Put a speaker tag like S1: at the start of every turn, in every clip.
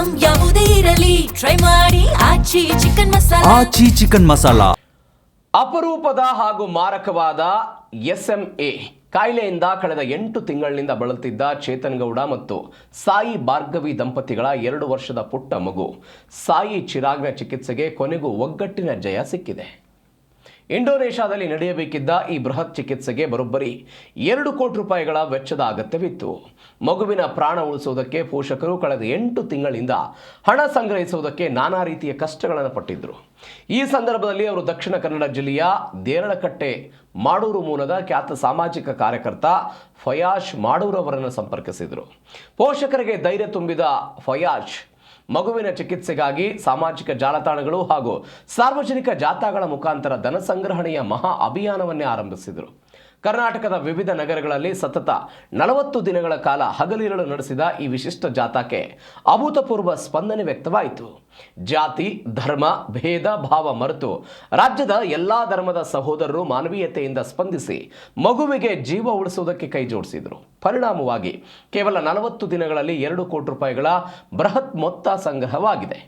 S1: Item ಯಾವುದೇ ಇರಲಿ try ಮಾಡಿ ಆಚಿ ಚಿಕನ್ ಮಸಾಲಾ.
S2: ಅಪರೂಪದ ಹಾಗೂ ಮಾರಕವಾದ SMA ಕಾಯಿಲೆಯಿಂದ ಕಳೆದ 8 ತಿಂಗಳಿನಿಂದ ಬಳಲುತ್ತಿದ್ದ ಚೇತನ್ ಗೌಡ ಮತ್ತು ಸಾಯಿ ಭಾರ್ಗವಿ ದಂಪತಿಗಳ 2 ವರ್ಷದ ಪುಟ್ಟ ಮಗು ಸಾಯಿ ಚಿರಾಗ್ನ ಚಿಕಿತ್ಸೆಗೆ ಕೊನೆಗೂ ಒಗ್ಗಟ್ಟಿನ ಜಯ ಸಿಕ್ಕಿದೆ. ಇಂಡೋನೇಷ್ಯಾದಲ್ಲಿ ನಡೆಯಬೇಕಿದ್ದ ಈ ಬೃಹತ್ ಚಿಕಿತ್ಸೆಗೆ ಬರೋಬ್ಬರಿ 2 ಕೋಟಿ ರೂಪಾಯಿಗಳ ವೆಚ್ಚದ ಅಗತ್ಯವಿತ್ತು. ಮಗುವಿನ ಪ್ರಾಣ ಉಳಿಸುವುದಕ್ಕೆ ಪೋಷಕರು ಕಳೆದ 8 ತಿಂಗಳಿಂದ ಹಣ ಸಂಗ್ರಹಿಸುವುದಕ್ಕೆ ನಾನಾ ರೀತಿಯ ಕಷ್ಟಗಳನ್ನು ಪಟ್ಟಿದ್ದರು. ಈ ಸಂದರ್ಭದಲ್ಲಿ ಅವರು ದಕ್ಷಿಣ ಕನ್ನಡ ಜಿಲ್ಲೆಯ ದೇರಳಕಟ್ಟೆ ಮಾಡೂರು ಮೂಲದ ಖ್ಯಾತ ಸಾಮಾಜಿಕ ಕಾರ್ಯಕರ್ತ ಫಯಾಜ್ ಮಾಡೂರು ಅವರನ್ನು ಸಂಪರ್ಕಿಸಿದರು. ಪೋಷಕರಿಗೆ ಧೈರ್ಯ ತುಂಬಿದ ಫಯಾಜ್ ಮಗುವಿನ ಚಿಕಿತ್ಸೆಗಾಗಿ ಸಾಮಾಜಿಕ ಜಾಲತಾಣಗಳು ಹಾಗೂ ಸಾರ್ವಜನಿಕ ಜಾಥಾಗಳ ಮುಖಾಂತರ ಧನ ಸಂಗ್ರಹಣೆಯ ಮಹಾ ಅಭಿಯಾನವನ್ನೇ ಆರಂಭಿಸಿದರು. ಕರ್ನಾಟಕದ ವಿವಿಧ ನಗರಗಳಲ್ಲಿ ಸತತ 40 ದಿನಗಳ ಕಾಲ ಹಗಲಿರುಳು ನಡೆಸಿದ ಈ ವಿಶಿಷ್ಟ ಜಾಥಾಕ್ಕೆ ಅಭೂತಪೂರ್ವ ಸ್ಪಂದನೆ ವ್ಯಕ್ತವಾಯಿತು. ಜಾತಿ ಧರ್ಮ ಭೇದ ಭಾವ ಮರೆತು ರಾಜ್ಯದ ಎಲ್ಲಾ ಧರ್ಮದ ಸಹೋದರರು ಮಾನವೀಯತೆಯಿಂದ ಸ್ಪಂದಿಸಿ ಮಗುವಿಗೆ ಜೀವ ಉಳಿಸುವುದಕ್ಕೆ ಕೈ ಜೋಡಿಸಿದರು. ಪರಿಣಾಮವಾಗಿ ಕೇವಲ 40 ದಿನಗಳಲ್ಲಿ 2 ಕೋಟಿ ರೂಪಾಯಿಗಳ ಬೃಹತ್ ಮೊತ್ತ ಸಂಗ್ರಹವಾಗಿದೆ.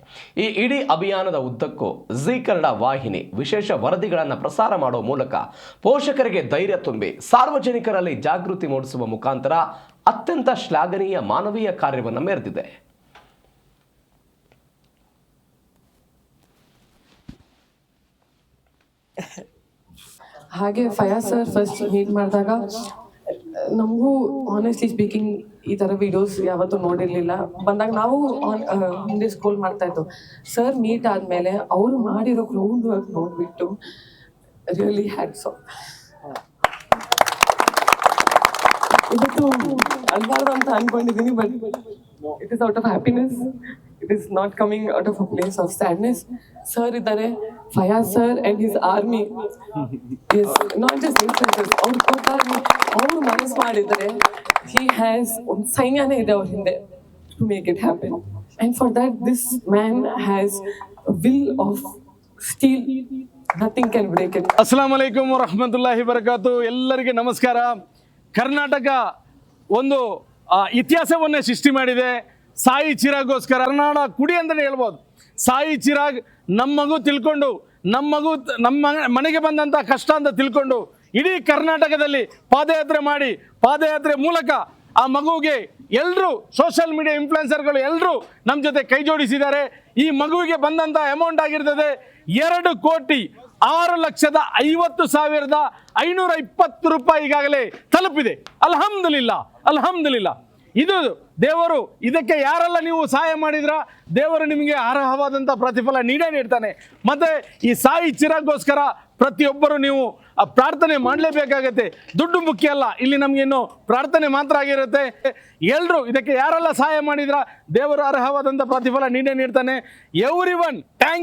S2: ಈ ಇಡೀ ಅಭಿಯಾನದ ಉದ್ದಕ್ಕೂ ಜೀ ಕನ್ನಡ ವಾಹಿನಿ ವಿಶೇಷ ವರದಿಗಳನ್ನು ಪ್ರಸಾರ ಮಾಡುವ ಮೂಲಕ ಪೋಷಕರಿಗೆ ಧೈರ್ಯ ತುಂಬಿ ಸಾರ್ವಜನಿಕರಲ್ಲಿ ಜಾಗೃತಿ ಮೂಡಿಸುವ ಮುಖಾಂತರ ಅತ್ಯಂತ ಶ್ಲಾಘನೀಯ ಮಾನವೀಯ ಕಾರ್ಯವನ್ನು ಮೆರೆದಿದೆ.
S3: ಹಾಗೆ ಫಯಾಜ್ ಸರ್ ಫಸ್ಟ್ ಮೀಟ್ ಮಾಡಿದಾಗ ನಮಗೂ ಆನೆಸ್ಟ್ಲಿ ಸ್ಪೀಕಿಂಗ್ ಈ ಥರ ವಿಡಿಯೋಸ್ ಯಾವತ್ತೂ ನೋಡಿರಲಿಲ್ಲ. ಬಂದಾಗ ನಾವು ಹಿಂದೆ ಸ್ಕೂಲ್ ಮಾಡ್ತಾ ಇದ್ದು ಸರ್ ಮೀಟ್ ಆದಮೇಲೆ ಅವರು ಮಾಡಿರೋ ಗ್ರೌಂಡ್ ವರ್ಕ್ ನೋಡಿಬಿಟ್ಟು ರಿಯಲಿ ಹ್ಯಾಟ್ಸ್ ಆಫ್. ಇವತ್ತು ಅನ್ಬಾರ್ದು ಅಂತ ಅನ್ಕೊಂಡಿದ್ದೀನಿ, but it is out of happiness. It is not coming out of a place of sadness. Sir idare Fayaz sir and his army is not just influencers. Our total our manas madidare he has sainiyane ide avar hinde to make it happen, and for that this man has a will of steel. Nothing can break it.
S4: Assalamu alaikum wa rahmatullahi wa barakatuh. ಎಲ್ಲರಿಗೆ ನಮಸ್ಕಾರ. ಕರ್ನಾಟಕ ಒಂದು ಇತಿಹಾಸವನ್ನೇ ಸೃಷ್ಟಿ ಮಾಡಿದೆ ಸಾಯಿ ಚಿರಾಗ್ಗೋಸ್ಕರ. ಕರ್ನಾಟಕ ಕುಡಿ ಅಂತಲೇ ಹೇಳ್ಬೋದು. ಸಾಯಿ ಚಿರಾಗ್ ನಮ್ಮ ಮಗು ತಿಳ್ಕೊಂಡು ನಮ್ಮ ಮನೆಗೆ ಬಂದಂಥ ಕಷ್ಟ ಅಂತ ತಿಳ್ಕೊಂಡು ಇಡೀ ಕರ್ನಾಟಕದಲ್ಲಿ ಪಾದಯಾತ್ರೆ ಮಾಡಿ ಪಾದಯಾತ್ರೆ ಮೂಲಕ ಆ ಮಗುವಿಗೆ ಎಲ್ಲರೂ ಸೋಷಿಯಲ್ ಮೀಡಿಯಾ ಇನ್ಫ್ಲುಯೆನ್ಸರ್ಗಳು ಎಲ್ಲರೂ ನಮ್ಮ ಜೊತೆ ಕೈ ಜೋಡಿಸಿದ್ದಾರೆ. ಈ ಮಗುವಿಗೆ ಬಂದಂಥ ಅಮೌಂಟ್ ಆಗಿರ್ತದೆ 2,50,520,520 ರೂಪಾಯಿ ಈಗಾಗಲೇ ತಲುಪಿದೆ. ಅಲ್ಹಮ್ದುಲಿಲ್ಲಾ. ಇದು ದೇವರು, ಇದಕ್ಕೆ ಯಾರೆಲ್ಲ ನೀವು ಸಹಾಯ ಮಾಡಿದ್ರ ದೇವರು ನಿಮಗೆ ಅರ್ಹವಾದಂಥ ಪ್ರತಿಫಲ ನೀಡೇ ನೀಡ್ತಾನೆ. ಮತ್ತು ಈ ಸಾಯಿ ಚಿರಾಗ್ಗೋಸ್ಕರ ಪ್ರತಿಯೊಬ್ಬರು ನೀವು ಪ್ರಾರ್ಥನೆ ಮಾಡಲೇಬೇಕಾಗತ್ತೆ. ದುಡ್ಡು ಮುಖ್ಯ ಅಲ್ಲ, ಇಲ್ಲಿ ನಮಗೇನು ಪ್ರಾರ್ಥನೆ ಮಾತ್ರ ಆಗಿರುತ್ತೆ. ಎಲ್ಲರೂ ಇದಕ್ಕೆ ಯಾರೆಲ್ಲ ಸಹಾಯ ಮಾಡಿದ್ರ ದೇವರು ಅರ್ಹವಾದಂಥ ಪ್ರತಿಫಲ ನೀಡೇ ನೀಡ್ತಾನೆ. Every one thank